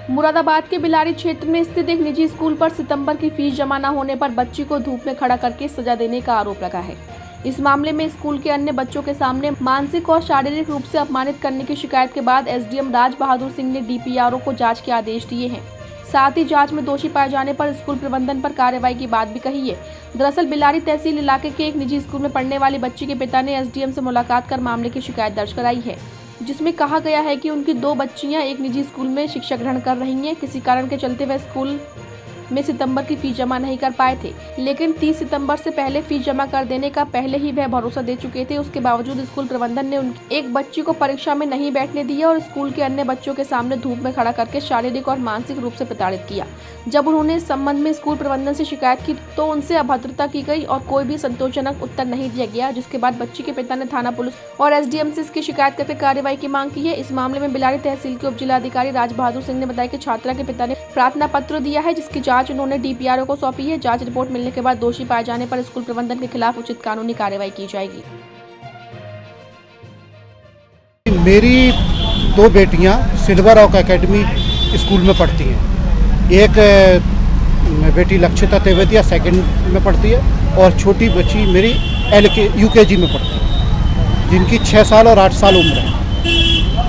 मुरादाबाद के बिलारी क्षेत्र में स्थित एक निजी स्कूल पर सितंबर की फीस जमा न होने पर बच्ची को धूप में खड़ा करके सजा देने का आरोप लगा है। इस मामले में स्कूल के अन्य बच्चों के सामने मानसिक और शारीरिक रूप से अपमानित करने की शिकायत के बाद एसडीएम राज बहादुर सिंह ने डीपीआरओ को जांच के आदेश दिए हैं। साथ ही जांच में दोषी पाए जाने पर स्कूल प्रबंधन पर कार्रवाई की बात भी कही है। दरअसल बिलारी तहसील इलाके के एक निजी स्कूल में पढ़ने वाली बच्ची के पिता ने एसडीएम से मुलाकात कर मामले की शिकायत दर्ज कराई है, जिसमें कहा गया है कि उनकी 2 बच्चियां एक निजी स्कूल में शिक्षा ग्रहण कर रही हैं। किसी कारण के चलते वह स्कूल में सितंबर की फीस जमा नहीं कर पाए थे, लेकिन 30 सितंबर से पहले फीस जमा कर देने का पहले ही वह भरोसा दे चुके थे। उसके बावजूद स्कूल प्रबंधन ने उनकी एक बच्ची को परीक्षा में नहीं बैठने दिया और स्कूल के अन्य बच्चों के सामने धूप में खड़ा करके शारीरिक और मानसिक रूप से प्रताड़ित किया। जब उन्होंने इस संबंध में स्कूल प्रबंधन से शिकायत की तो उनसे अभद्रता की गई और कोई भी संतोषजनक उत्तर नहीं दिया गया, जिसके बाद बच्ची के पिता ने थाना पुलिस और एसडीएम से इसकी शिकायत करके कार्रवाई की मांग की है। इस मामले में बिलारी तहसील के उप जिलाधिकारी राज बहादुर सिंह ने बताया कि छात्रा के पिता ने प्रार्थना पत्र दिया है, जिसकी जांच उन्होंने डीपीआरओ को सौंपी है। जांच रिपोर्ट मिलने के बाद दोषी पाए जाने पर स्कूल प्रबंधन के खिलाफ उचित कानूनी कार्रवाई की जाएगी। मेरी 2 बेटियां सिल्वर रॉक एकेडमी स्कूल में पढ़ती हैं। एक बेटी लक्षिता तेवतिया सेकंड में पढ़ती है और छोटी बच्ची मेरी यूकेजी में पढ़ती है, जिनकी 6 साल और 8 साल उम्र है।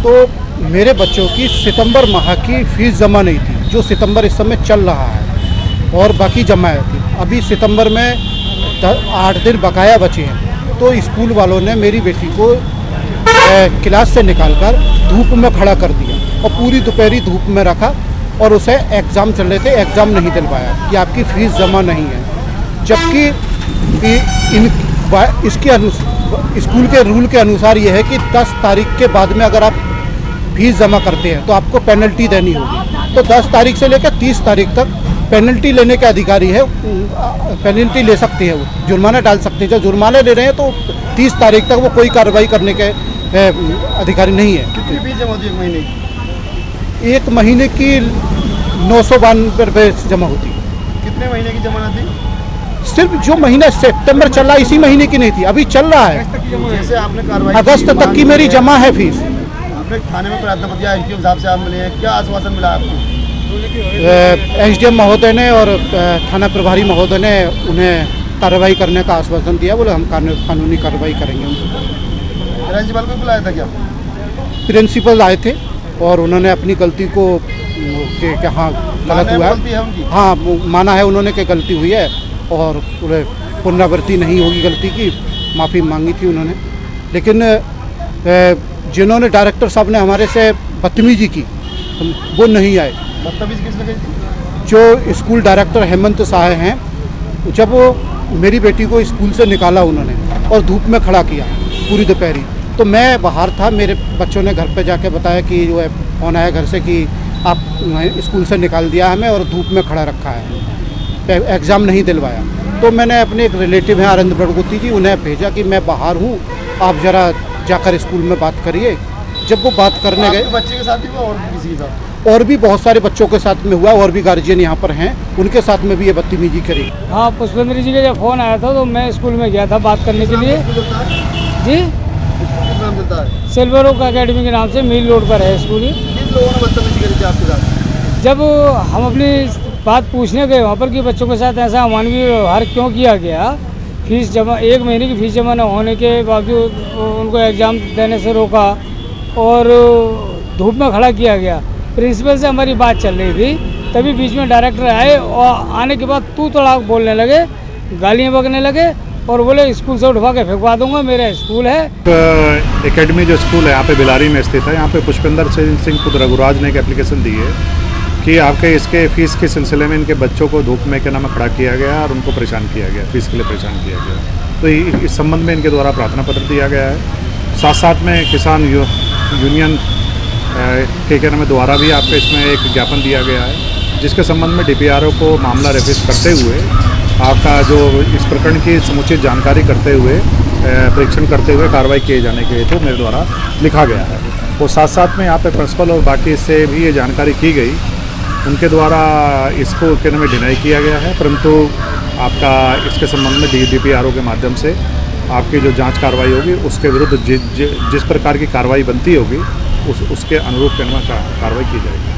तो मेरे बच्चों की सितंबर माह की फीस जमा नहीं थी, जो सितंबर इस समय चल रहा है, और बाकी जमा थी। अभी सितंबर में 8 दिन बकाया बचे हैं। तो स्कूल वालों ने मेरी बेटी को क्लास से निकालकर धूप में खड़ा कर दिया और पूरी दोपहरी धूप में रखा और उसे एग्ज़ाम चल रहे थे, एग्ज़ाम नहीं दिलवाया कि आपकी फ़ीस जमा नहीं है। जबकि इसके स्कूल के रूल के अनुसार ये है कि 10 तारीख के बाद में अगर आप फीस जमा करते हैं तो आपको पेनल्टी देनी होगी। तो 10 तारीख से लेकर 30 तारीख तक पेनल्टी लेने के अधिकारी है, पेनल्टी ले सकते हैं, वो जुर्माना डाल सकते हैं। जब जुर्माना ले रहे हैं तो 30 तारीख तक वो कोई कार्रवाई करने के अधिकारी नहीं है। कितनी फीस जमा होती है 1 महीने की? 1 महीने की 992 रुपये जमा होती है। कितने महीने की जमा थी? सिर्फ जो महीना सितंबर चल रहा है इसी महीने की नहीं थी, अभी चल रहा है। जैसे आपने कार्रवाई अगस्त तक की मेरी जमा है फीस। आपने थाने में प्रार्थना पत्र दिया, एसडीएम साहब से आप मिले हैं, क्या आश्वासन मिला आपको? एसडीएम महोदय ने और थाना प्रभारी महोदय ने उन्हें कार्रवाई करने का आश्वासन दिया। बोले हम कानूनी कार्रवाई करेंगे। प्रिंसिपल को बुलाया था क्या? प्रिंसिपल आए थे और उन्होंने अपनी गलती को कि हाँ गलत हुआ है, हाँ माना है उन्होंने कि गलती हुई है और पुनरावृत्ति नहीं होगी गलती की, माफ़ी मांगी थी उन्होंने। लेकिन जिन्होंने डायरेक्टर साहब ने हमारे से बदतमीजी की वो नहीं आए। बदतमीजी किसने की थी? जो स्कूल डायरेक्टर हेमंत साहब हैं, जब वो मेरी बेटी को स्कूल से निकाला उन्होंने और धूप में खड़ा किया पूरी दोपहरी, तो मैं बाहर था। मेरे बच्चों ने घर पे जाके बताया कि जो है फ़ोन आया घर से कि आप स्कूल से निकाल दिया हमें और धूप में खड़ा रखा है, एग्ज़ाम नहीं दिलवाया। तो मैंने अपने एक रिलेटिव हैं आनंद बड़गुती जी, उन्हें भेजा कि मैं बाहर हूँ, आप ज़रा जाकर स्कूल में बात करिए। जब वो बात करने गए, बच्चे के साथ ही हुआ और किसी के साथ? और भी बहुत सारे बच्चों के साथ में हुआ, और भी गार्जियन यहाँ पर हैं, उनके साथ में भी ये बदतमीजी करी। हाँ, पुष्पेंद्र जी का जब फ़ोन आया था तो मैं स्कूल में गया था बात करने के लिए। जी, नाम चलता है सिल्वर रॉक एकेडमी के नाम से मिल रोड पर है स्कूल। किन लोगों ने बदतमीजी करी थी आपके साथ? जब हम अपनी बात पूछने गए वहाँ पर कि बच्चों के साथ ऐसा अमानवीय व्यवहार क्यों किया गया, फीस जमा 1 महीने की फीस जमा न होने के बावजूद उनको एग्ज़ाम देने से रोका और धूप में खड़ा किया गया। प्रिंसिपल से हमारी बात चल रही थी, तभी बीच में डायरेक्टर आए और आने के बाद तू तड़ाक बोलने लगे, गालियाँ बकने लगे और बोले स्कूल से उठवा के फेंकवा दूंगा, मेरा स्कूल है। एकेडमी जो स्कूल है यहाँ पे बिलारी में स्थित है, यहाँ पे पुष्पेंद्र सिंह पुत्र रघुराज ने एक एप्लीकेशन दी है कि आपके इसके फ़ीस के सिलसिले में इनके बच्चों को धूप में के नाम खड़ा किया गया और उनको परेशान किया गया, फ़ीस के लिए परेशान किया गया। तो इस संबंध में इनके द्वारा प्रार्थना पत्र दिया गया है। साथ साथ में किसान यूनियन के नाम द्वारा भी आपके इसमें एक ज्ञापन दिया गया है, जिसके संबंध में डीपीआरओ को मामला रेफर करते हुए आपका जो इस प्रकरण की समुचित जानकारी करते हुए परीक्षण करते हुए कार्रवाई किए जाने के हेतु मेरे द्वारा लिखा गया है। और साथ साथ में यहाँ पे प्रिंसिपल और बाकी से भी ये जानकारी की गई, उनके द्वारा इसको कहने में डिनाई किया गया है, परंतु आपका इसके संबंध में डीपीआरओ के माध्यम से आपकी जो जांच कार्रवाई होगी उसके विरुद्ध जिस प्रकार की कार्रवाई बनती होगी उसके अनुरूप कार्रवाई की जाएगी।